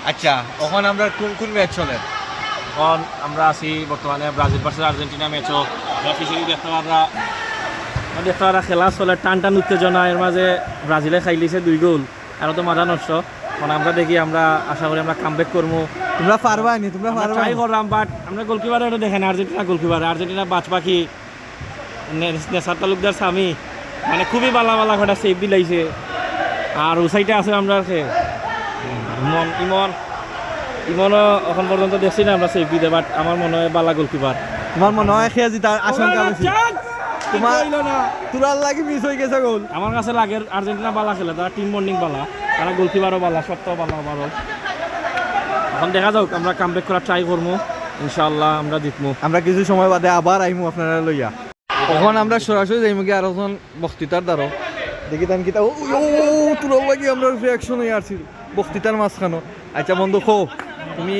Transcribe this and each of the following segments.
আচ্ছা, এখন আমরা কোন কোন ম্যাচ চলে? এখন আমরা আছি বর্তমানে ব্রাজিল ভার্সেস আর্জেন্টিনা ম্যাচও দেখতে পারা খেলা চলে, টান টান উত্তেজনা। এর মাঝে ব্রাজিলে খাই লিছে 2 গোল, আরও তো মাথা নষ্ট। মানে আমরা দেখি, আমরা আশা করি আমরা কামব্যাক করবো। তোমরা পারবা নি? তোমরা পারবা? ট্রাই করলাম, বাট আমরা গোলকিপার এটা দেখেন, আর্জেন্টিনা বাজ পাখি নেসার তালুকদার স্বামী মানে খুবই বালা বালা ঘটা সেফ দিলাইছে। আর ও সাইডে আছে আমরা ইমনও এখন পর্যন্ত দেখছি না আমরা সেফ দিতে, বাট আমার মনে হয় বালা গোলকিপার। তোমার মনে হয় খেয়ে জিতার আশঙ্কা বেশি? তোমার তোরার লাগি মিস হয়ে গেছে গোল? আমার কাছে লাগে আর্জেন্টিনা বালা খেলে, তারা টিম বন্ডিং বালা, তারা গোলকিপারও বালা, সবটাও বালা বারো। এখন দেখা যাক, আমরা কামব্যাক করার ট্রাই করবো, ইনশাআল্লাহ আমরা জিতবো। আমরা কিছু সময় বাদে আবার আইমু আপনারা লইয়া। তখন আমরা সরাসরি যাইমু কি আরেকজন বক্তৃতার দ্বারা দেখি তান কিতা তোরার লাগি আমরা রিয়াকশন হয়ে আসছি বক্তৃতার মাঝখানো। আচ্ছা বন্ধু, খো তুমি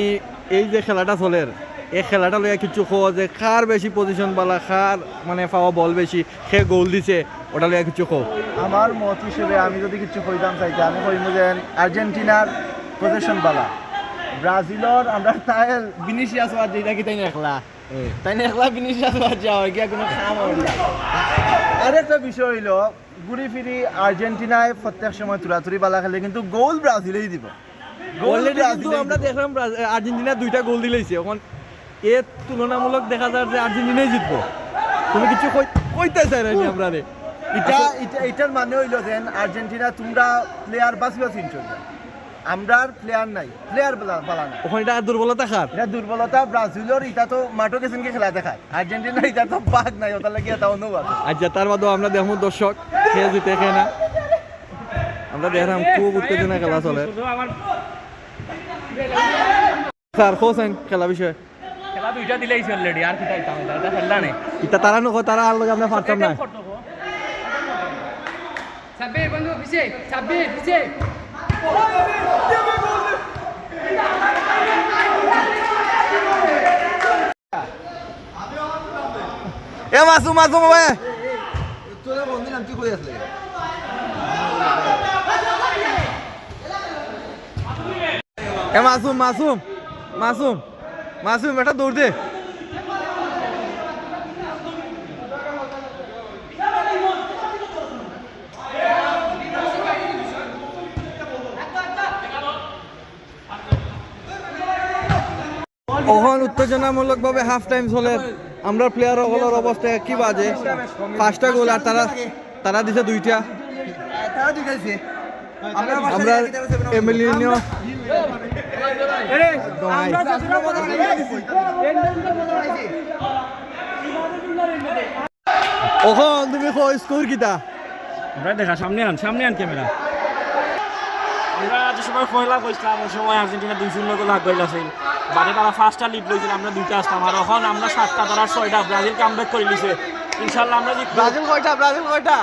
এই যে খেলাটা চলের, এই খেলাটা লইয়া কিছু খো যে কার বেশি পজিশন বালা, কার মানে পাওয়া বল বেশি, সে গোল দিছে, ওটা লইয়া কিছু খো। আমার মত হিসেবে আমি যদি কিছু কইতাম চাইতে, আমি কইমু যে আর্জেন্টিনার পজিশন বালা, ব্রাজিলর আমরা তাই ভিনিসিয়াস ওয়াজ যেটা কি তাই একলা ভিনিসিয়াস ওয়াজ যাওয়া গিয়া কোনো কাম হইল না। আরেকটা বিষয় হইল, ঘুরি ফিরি আর্জেন্টিনায় প্রত্যেক সময় তুলাতুলি বালা খেলে, কিন্তু গোল ব্রাজিলেই দিব। আমরা দেখলাম আর্জেন্টিনা 2টা গোল দিলেছে, এখন এর তুলনামূলক দেখা যায় যে আর্জেন্টিনাই জিতবো। তুমি কিছু কইতে চাই না আমরা রে? এটার মানে হইল যে আর্জেন্টিনা তোমরা প্লেয়ার বাঁচিবা চিনছ, আমরা প্লেয়ার নাই, প্লেয়ার বালা না। ওখানে এটা দুর্বলতা কার? এটা দুর্বলতা ব্রাজিলের। এটা তো মাঠও গেছেন খেলা দেখায়, আর্জেন্টিনা এটা তো পাক নাই, ওটার লাগে এটা অনুবাদ। আচ্ছা, তার বাদেও আমরা দেখবো দর্শক খেয়ে জিতে খেয়ে না, আমরা দেখলাম খুব উত্তেজনা খেলা চলে। স্যার হোসেন খেলা বিষয়ে খেলা 2টা দিলেইছে অলরেডি, আর কি চাইতাম, এটা খেললা নেই। এটা তারা নকো, তারা আর লগে আমরা পারতাম না। সাব্বির বন্ধু পিছে, সাব্বির পিছে। এ মাসুম ভাই, তোরা বন্ধু নাম কি কই আসলে? এ মাসুম এটা দৌড় দে। ওখান উত্তেজনামূলক ভাবে হাফ টাইম চলে, আমরা প্লেয়ার হলের অবস্থা কি বাজে। 5টা গোল আর তারা দিছে 2টা। আমরা এমিলিনো ওখান তুমি স্কোর কিতা? আমরা দেখা সামনে আন ক্যামেরা। আমরা যে সময় পয়লা কইছিলাম, ওই সময় আর্জেন্টিনা 2-0 গোল আগ গইল আছিল, বাদে তারা 1টা লিড লইছিল, আমরা 2টা আসতাম। আর এখন আমরা 7টা, তারা 6টা, ব্রাজিল কামব্যাক করে লিছে। ইনশাআল্লাহ আমরা জিতবো। ব্রাজিল কয়টা?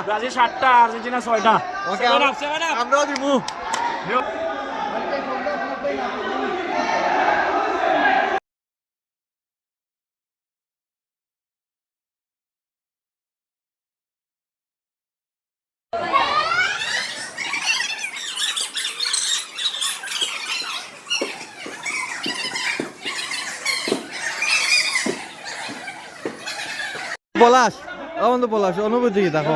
ব্রাজিল 7টা, আর্জেন্টিনা 6টা। ওকে, আমরাও দিমু। পলাশ অনুভূতি কি দেখো?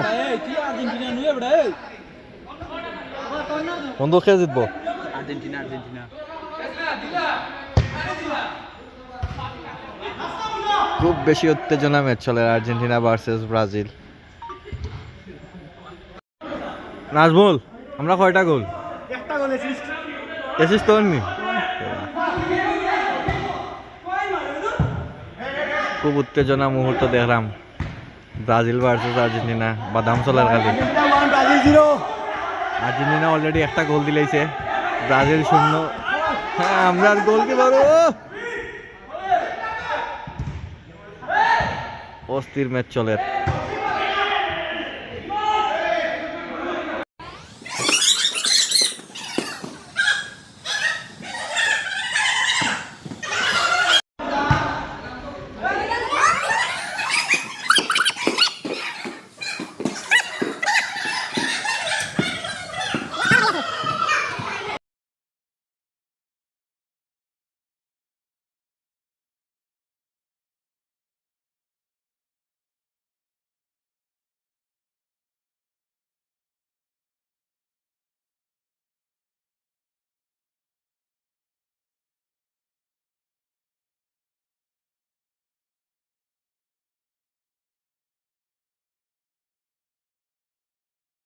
বন্ধু খেয়ে জিতবো আর্জেন্টিনা। খুব বেশি উত্তেজনা ম্যাচ চলে আর্জেন্টিনা ভার্সেস ব্রাজিল। নাজমুল, আমরা কয়টা গোল? একটা গোল এসিস্ট তো নি। খুব উত্তেজনা মুহূর্ত দেখলাম, ব্রাজিল ভার্সেস আর্জেন্টিনা, বাদাম চলার খালি। আর্জেন্টিনা অলরেডি একটা গোল দিলেছে, ব্রাজিল 0। হ্যাঁ, আমরা আর গোল কি পারো। অস্থির ম্যাচ চলে।